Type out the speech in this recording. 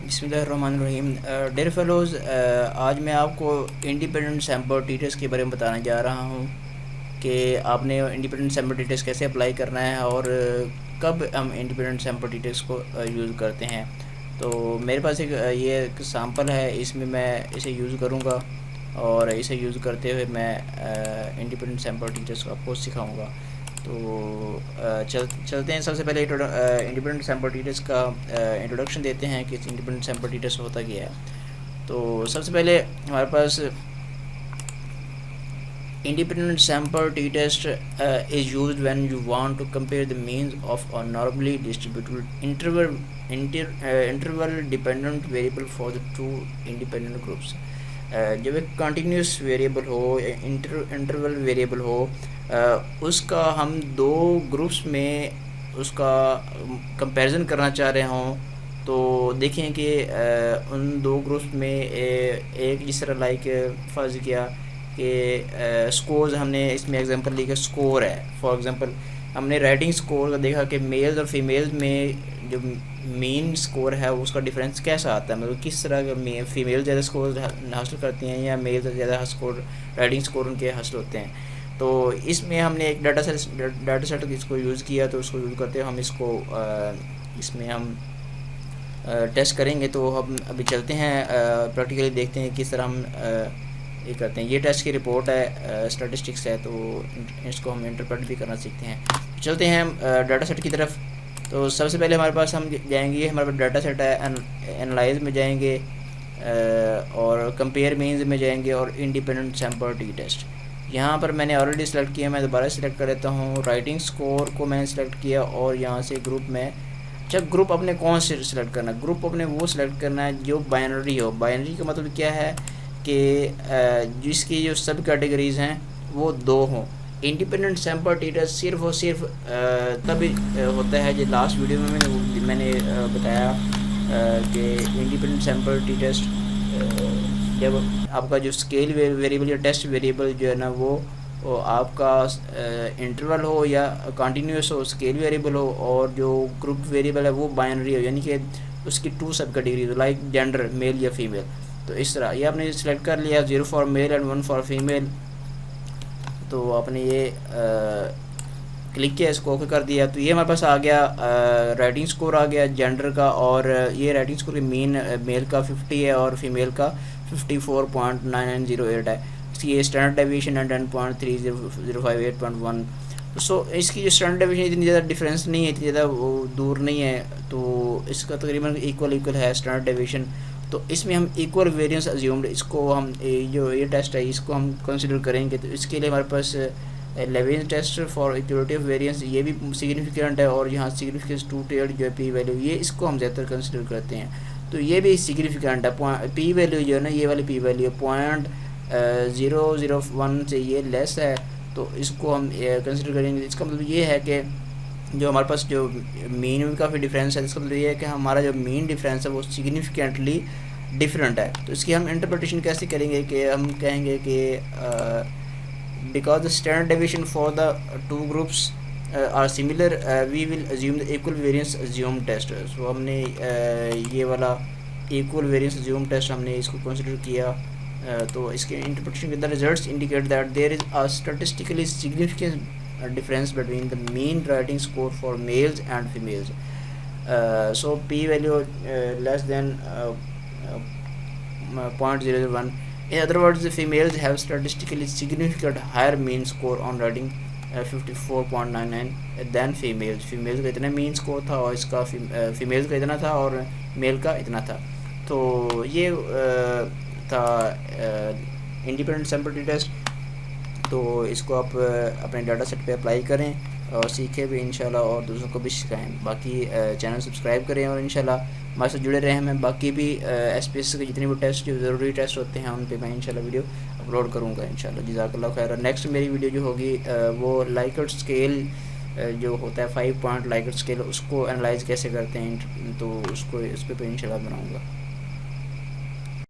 بسم اللہ الرحمن الرحیم. ڈیئر فیلوز، آج میں آپ کو انڈیپینڈنٹ سیمپل ٹیٹس کے بارے میں بتانے جا رہا ہوں کہ آپ نے انڈیپینڈنٹ سیمپل ٹیٹس کیسے اپلائی کرنا ہے اور کب ہم انڈیپینڈنٹ سیمپل ٹیٹس کو یوز کرتے ہیں. تو میرے پاس ایک سیمپل ہے، اس میں اسے یوز کروں گا اور اسے یوز کرتے ہوئے میں انڈیپینڈنٹ سیمپل ٹیٹس کو آپ کو سکھاؤں گا. تو چلتے ہیں. سب سے پہلے انڈیپینڈنٹ سیمپل ٹیٹس کا انٹروڈکشن دیتے ہیں کہ انڈیپینڈنٹ سیمپل ٹیٹس ہوتا کیا ہے. تو سب سے پہلے ہمارے پاس independent sample t-test is used when you want to compare the means of a normally distributed interval dependent variable for the two independent groups. جب ایک کنٹینیوس ویریبل ہو یا انٹرول ویریبل ہو، اس کا ہم دو گروپس میں اس کا کمپیریزن کرنا چاہ رہے ہوں، تو دیکھیں کہ ان دو گروپس میں ایک جس طرح لائک فرض کیا کہ سکورز ہم نے اس میں ایگزامپل لی کہ سکور ہے. فار ایگزامپل ہم نے رائٹنگ سکور کا دیکھا کہ میلز اور فیمیلز میں جو مین سکور ہے اس کا ڈفرینس کیسا آتا ہے، مطلب کس طرح کا فیمیل زیادہ سکور حاصل کرتی ہیں یا میل زیادہ سکور رائٹنگ سکور ان کے حاصل ہوتے ہیں. تو اس میں ہم نے ایک ڈاٹا سیٹ اس کو یوز کیا. تو اس کو یوز کرتے ہم اس میں ہم ٹیسٹ کریں گے. تو ہم ابھی چلتے ہیں پریکٹیکلی دیکھتے ہیں کس طرح ہم یہ کرتے ہیں. یہ ٹیسٹ کی رپورٹ ہے، اسٹیٹسٹکس ہے، تو اس کو ہم انٹرپریٹ بھی کرنا سیکھتے ہیں. چلتے ہیں ہم ڈاٹا سیٹ کی طرف. تو سب سے پہلے ہمارے پاس ہم جائیں گے، ہمارے پاس ڈاٹا سیٹ ہے، انالائز میں جائیں گے اور کمپیئر مینز میں جائیں گے اور انڈیپینڈنٹ سیمپل ٹی ٹیسٹ. یہاں پر میں نے آلریڈی سلیکٹ کیا، میں دوبارہ سلیکٹ کر لیتا ہوں. رائٹنگ سکور کو میں نے سلیکٹ کیا اور یہاں سے گروپ میں گروپ اپنے کون سے سلیکٹ کرنا ہے. گروپ اپنے وہ سلیکٹ کرنا ہے جو بائنری ہو. بائنری کا مطلب کیا ہے کہ جس کی جو سب کیٹیگریز ہیں وہ دو ہوں. انڈیپینڈنٹ سیمپل ٹی ٹیسٹ صرف اور صرف تب ہوتا ہے جو لاسٹ ویڈیو میں نے بتایا کہ انڈیپینڈنٹ سیمپل ٹی ٹیسٹ جب آپ کا جو اسکیل ویریبل یا ٹیسٹ ویریبل جو ہے نا وہ آپ کا انٹرول ہو یا کنٹینیوس ہو، اسکیل ویریبل ہو، اور جو گروپ ویریبل ہے وہ بائنری ہو، یعنی کہ اس کی two subcategories like gender male یا فیمیل. تو اس طرح یہ آپ نے سلیکٹ کر لیا 0 for male and 1 for female. تو آپ نے یہ کلک کیا، اس کو اوکے کر دیا. تو یہ ہمارے پاس آ گیا رائٹنگ سکور آ گیا جینڈر کا، اور یہ رائٹنگ سکور کی مین میل کا 50 ہے اور فیمیل کا 54.9908 ہے. اس کی یہ اسٹینڈرڈ ڈیویشن ہے 10.3005.8.1. سو اس کی جو اسٹینڈرڈ ڈیویشن اتنی زیادہ ڈفرینس نہیں ہے، اتنی زیادہ وہ دور نہیں ہے. تو اس کا تقریباً ایکول ہے اسٹینڈرڈ ڈیویشن. تو اس میں ہم ایکول ویریئنس ازیومڈ، اس کو ہم جو یہ ٹیسٹ ہے اس کو ہم کنسیڈر کریں گے. تو اس کے لیے ہمارے پاس لیوینز ٹیسٹ فار ایکوریٹی آف ویریئنس یہ بھی سگنیفیکینٹ ہے، اور یہاں سگنیفیکینس 2 ٹیئرڈ جو ہے پی ویلیو، یہ اس کو ہم زیادہ تر کنسیڈر کرتے ہیں. تو یہ بھی سگنیفیکینٹ ہے. پی ویلیو جو ہے نا، یہ والی پی ویلیو 0.001 سے یہ لیس ہے، تو اس کو ہم کنسیڈر کریں گے. اس کا مطلب یہ ہے کہ جو ہمارے پاس جو مین میں کافی ڈفرینس ہے، اس کا مطلب یہ ہے کہ ہمارا جو مین ڈفرینس ہے وہ سگنیفیکینٹلی ڈفرینٹ ہے. تو اس کی ہم انٹرپریٹیشن کیسے کریں گے کہ ہم کہیں گے کہ because the standard deviation for the two groups are similar we will assume the equal variance assume test. So ہم نے یہ والا ایکول ویریئنس ازیوم ٹیسٹ ہم نے اس کو کنسیڈر کیا. تو اس کے انٹرپریٹیشن کے results indicate that there is a statistically significant difference between the mean writing score for males and females. So p value less than 0.001. In other words, the females have statistically significant higher mean score on writing 54.99 than females. Females کا اتنا mean score تھا اور اس کا females کا اتنا تھا اور male کا اتنا تھا. تو یہ تھا independent sample test. تو اس کو آپ اپنے ڈاٹا سیٹ پہ اپلائی کریں اور سیکھیں بھی انشاءاللہ، اور دوسروں کو بھی سکھائیں. باقی چینل سبسکرائب کریں اور انشاءاللہ ہمارے ساتھ جڑے رہیں. میں باقی بھی SPSS کے جتنے بھی ٹیسٹ جو ضروری ٹیسٹ ہوتے ہیں ان پہ میں انشاءاللہ ویڈیو اپلوڈ کروں گا انشاءاللہ. جزاک اللہ خیر. نیکسٹ میری ویڈیو جو ہوگی وہ لائکٹ اسکیل جو ہوتا ہے 5 پوائنٹ لائکٹ اسکیل، اس کو انالائز کیسے کرتے ہیں، تو اس پہ انشاءاللہ بناؤں گا.